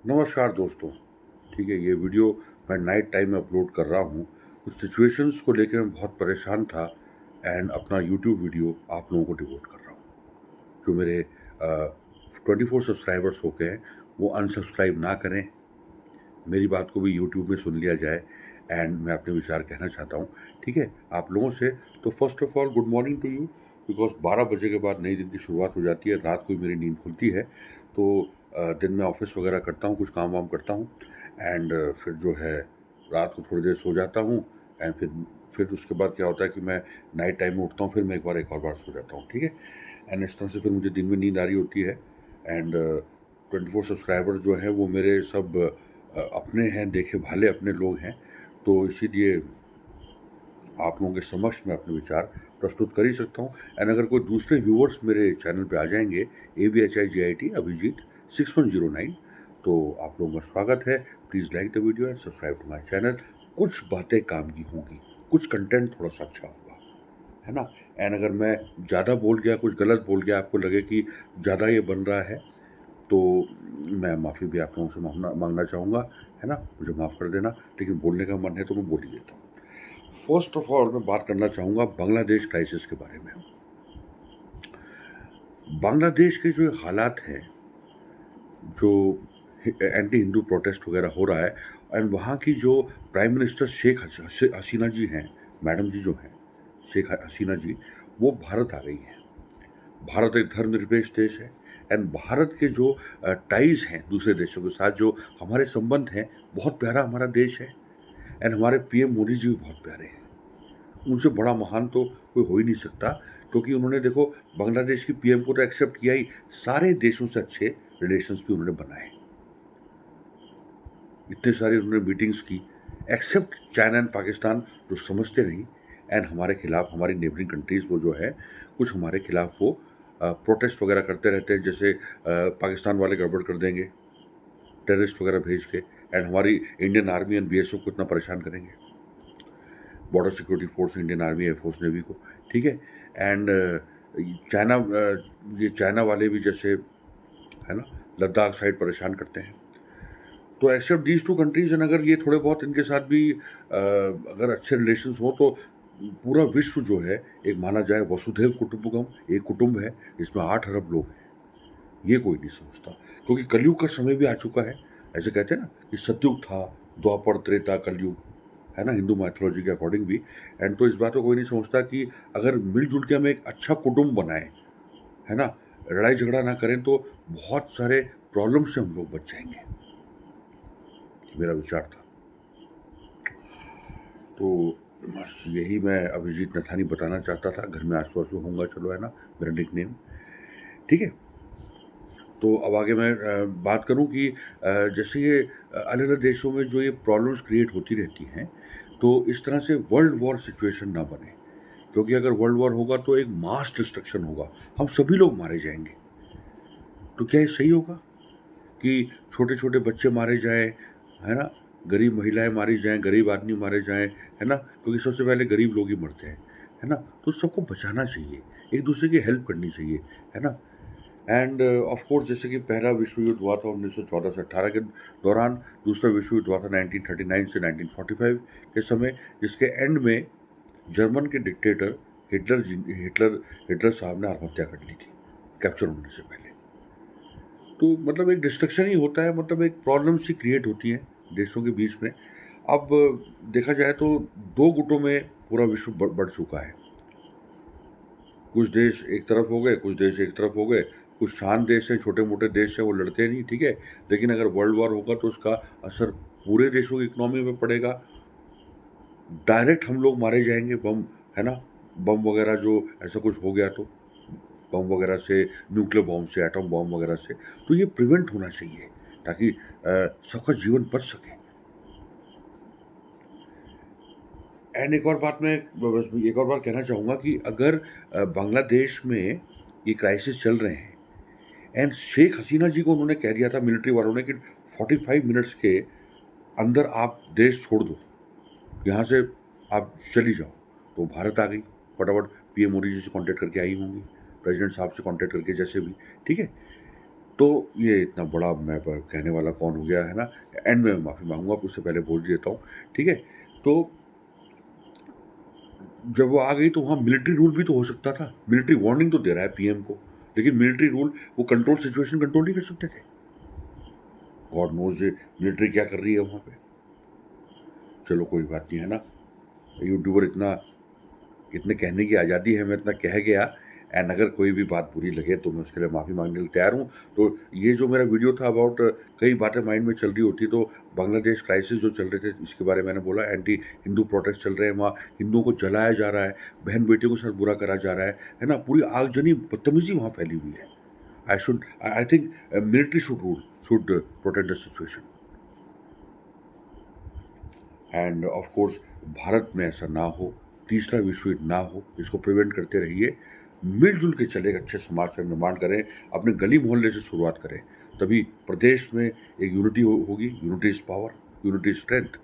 नमस्कार दोस्तों। ठीक है, ये वीडियो मैं नाइट टाइम में अपलोड कर रहा हूँ। कुछ सिचुएशंस को लेके मैं बहुत परेशान था एंड अपना यूट्यूब वीडियो आप लोगों को डिवोट कर रहा हूँ। जो मेरे 24 सब्सक्राइबर्स हो गए हैं, वो अनसब्सक्राइब ना करें। मेरी बात को भी यूट्यूब में सुन लिया जाए एंड मैं अपने विचार कहना चाहता हूँ। ठीक है, आप लोगों से तो first of all good morning to you, because 12 बजे के बाद नई दिन की शुरुआत हो जाती है। रात को ही मेरी नींद खुलती है, तो दिन में ऑफ़िस वगैरह करता हूँ, कुछ काम-वाम करता हूँ एंड फिर जो है रात को थोड़ी देर सो जाता हूँ एंड फिर उसके बाद क्या होता है कि मैं नाइट टाइम में उठता हूँ, फिर मैं एक और बार सो जाता हूँ। ठीक है? एंड इस तरह से फिर मुझे दिन में नींद आ रही होती है एंड 24 सब्सक्राइबर्स जो हैं वो मेरे सब अपने हैं, देखे भाले अपने लोग हैं। तो इसीलिए आप लोगों के समक्ष मैं अपने विचार प्रस्तुत कर ही सकता हूँ एंड अगर कोई दूसरे व्यूअर्स मेरे चैनल पे आ जाएंगे, ABHIGIT अभिजीत 6109, तो आप लोगों का स्वागत है। Please like the video and subscribe to my channel. कुछ बातें काम की होंगी, कुछ कंटेंट थोड़ा सा अच्छा होगा, है ना? एंड अगर मैं ज़्यादा बोल गया, कुछ गलत बोल गया, आपको लगे कि ज़्यादा ये बन रहा है, तो मैं माफ़ी भी आप लोगों से मांगना चाहूँगा, है ना? मुझे माफ़ कर देना, लेकिन बोलने का मन है तो मैं बोल ही देता हूँ। फर्स्ट ऑफ ऑल मैं बात करना चाहूँगा बांग्लादेश क्राइसिस के बारे में। बांग्लादेश के जो हालात हैं, जो एंटी हिंदू प्रोटेस्ट वगैरह हो रहा है एंड वहाँ की जो प्राइम मिनिस्टर शेख हसीना जी हैं, मैडम जी जो हैं, शेख हसीना जी, वो भारत आ गई हैं। भारत एक धर्मनिरपेक्ष देश है एंड भारत के जो टाइज़ हैं दूसरे देशों के साथ, जो हमारे संबंध हैं, बहुत प्यारा हमारा देश है एंड हमारे पीएम मोदी जी भी बहुत प्यारे हैं। उनसे बड़ा महान तो कोई हो ही नहीं सकता, क्योंकि उन्होंने देखो बांग्लादेश की पीएम को तो एक्सेप्ट किया ही, सारे देशों से अच्छे रिलेशंस भी उन्होंने बनाए। इतने सारे उन्होंने मीटिंग्स की, एक्सेप्ट चाइना एंड पाकिस्तान जो समझते नहीं एंड हमारे खिलाफ, हमारी नेबरिंग कंट्रीज़ वो जो है कुछ हमारे खिलाफ वो प्रोटेस्ट वगैरह करते रहते हैं, जैसे पाकिस्तान वाले गड़बड़ कर देंगे टेररिस्ट वगैरह भेज के एंड हमारी इंडियन आर्मी एंड बीएसएफ को इतना परेशान करेंगे, border security force, Indian army, air force, navy को। ठीक है? एंड चाइना, ये चाइना वाले भी जैसे, है ना, लद्दाख साइड परेशान करते हैं। तो except these two countries and अगर ये थोड़े बहुत इनके साथ भी अगर अच्छे रिलेशंस हो, तो पूरा विश्व जो है एक माना जाए वसुधैव कुटुंबकम, एक कुटुंब है जिसमें 8 अरब लोग हैं। ये कोई नहीं समझता, क्योंकि कलयुग का समय भी आ चुका है। ऐसे कहते हैं ना कि सतयुग था, द्वापर, त्रेता, कलयुग, है ना, हिंदू माइथोलॉजी के अकॉर्डिंग भी। एंड तो इस बात को कोई नहीं समझता कि अगर मिलजुल के हम एक अच्छा कुटुंब बनाएं, है ना, लड़ाई झगड़ा ना करें, तो बहुत सारे प्रॉब्लम से हम लोग बच जाएंगे। मेरा विचार था। तो बस यही मैं अभिजीत नथानी बताना चाहता था। घर में आंसू आंसू होऊंगा, चलो, है ना, मेरा निक नेम। ठीक है? तो अब आगे मैं बात करूं कि जैसे ये अलग अलग देशों में जो ये प्रॉब्लम्स क्रिएट होती रहती हैं, तो इस तरह से वर्ल्ड वॉर सिचुएशन ना बने, क्योंकि अगर वर्ल्ड वॉर होगा तो एक मास डिस्ट्रक्शन होगा, हम सभी लोग मारे जाएंगे। तो क्या ये सही होगा कि छोटे छोटे बच्चे मारे जाएं, है ना, गरीब महिलाएं मारी जाएं, गरीब आदमी मारे जाएं, है ना, क्योंकि सबसे पहले गरीब लोग ही मरते हैं, है ना? तो सबको बचाना चाहिए, एक दूसरे की हेल्प करनी चाहिए, है ना? एंड ऑफ कोर्स, जैसे कि पहला विश्व युद्ध हुआ था 1914 से 18 के दौरान, दूसरा विश्व युद्ध हुआ था 1939 से 1945 के समय, जिसके एंड में जर्मन के डिक्टेटर हिटलर हिटलर साहब ने आत्महत्या कर ली थी कैप्चर होने से पहले। तो मतलब एक डिस्ट्रक्शन ही होता है, मतलब एक प्रॉब्लम सी क्रिएट होती है देशों के बीच में। अब देखा जाए तो दो गुटों में पूरा विश्व बढ़ चुका है। कुछ देश एक तरफ हो गए, कुछ देश एक तरफ हो गए। कुछ शांत देश हैं, छोटे मोटे देश हैं, वो लड़ते नहीं, ठीक है, लेकिन अगर वर्ल्ड वॉर होगा तो उसका असर पूरे देशों की इकोनॉमी में पड़ेगा। डायरेक्ट हम लोग मारे जाएंगे, बम, है ना, बम वगैरह, जो ऐसा कुछ हो गया तो बम वगैरह से, न्यूक्लियर बॉम्ब से, एटम बॉम्ब वगैरह से, तो ये प्रिवेंट होना चाहिए, ताकि सबका जीवन बच सके। एंड एक और बात मैं बस एक और बात कहना चाहूँगा कि अगर बांग्लादेश में ये क्राइसिस चल रहे हैं एंड शेख हसीना जी को उन्होंने कह दिया था मिलिट्री वालों ने कि 45 मिनट्स के अंदर आप देश छोड़ दो, यहाँ से आप चली जाओ, तो भारत आ गई फटाफट। पीएम मोदी जी से कांटेक्ट करके आई होंगी, प्रेसिडेंट साहब से कांटेक्ट करके, जैसे भी, ठीक है। तो ये इतना बड़ा मैं कहने वाला कौन हो गया है ना, एंड में मैं माफ़ी माँगूँगा, उससे पहले बोल देता हूँ, ठीक है? तो जब वो आ गई तो वहाँ मिलिट्री रूल भी तो हो सकता था, मिलिट्री वार्निंग तो दे रहा है पीएम को, लेकिन मिलिट्री रूल वो कंट्रोल सिचुएशन कंट्रोल नहीं कर सकते थे। गॉड नोज़ ये मिलिट्री क्या कर रही है वहाँ पे। चलो कोई बात नहीं, है ना? यूट्यूबर इतने कहने की आज़ादी है, मैं इतना कह गया। एंड अगर कोई भी बात बुरी लगे तो मैं उसके लिए माफ़ी माँगने के लिए तैयार हूँ। तो ये जो मेरा वीडियो था अबाउट कई बातें माइंड में चल रही होती तो बांग्लादेश क्राइसिस जो चल रहे थे इसके बारे में मैंने बोला, एंटी हिंदू प्रोटेस्ट चल रहे हैं वहाँ, हिंदुओं को जलाया जा रहा है, बहन-बेटियों के साथ बुरा करा जा रहा है ना? पूरी आगजनी बदतमीज़ी वहाँ फैली हुई है। I think military should protect the situation. End of course Bharat में ऐसा ना हो, तीसरा विश्व युद्ध ना हो, इसको प्रिवेंट करते रहिए। मिलजुल के चले एक अच्छे समाज का निर्माण करें, अपने गली मोहल्ले से शुरुआत करें, तभी प्रदेश में एक यूनिटी होगी। Unity is power, unity is strength.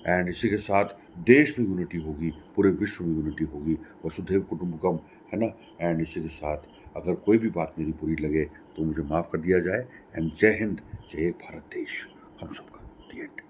And इसी के साथ देश में यूनिटी होगी, पूरे विश्व में यूनिटी होगी। वसुधैव कुटुंबकम, है ना? एंड इसी के साथ अगर कोई भी बात मेरी बुरी लगे तो मुझे माफ़ कर दिया जाए। एंड जय हिंद, जय एक भारत देश हम सबका। दी एंड।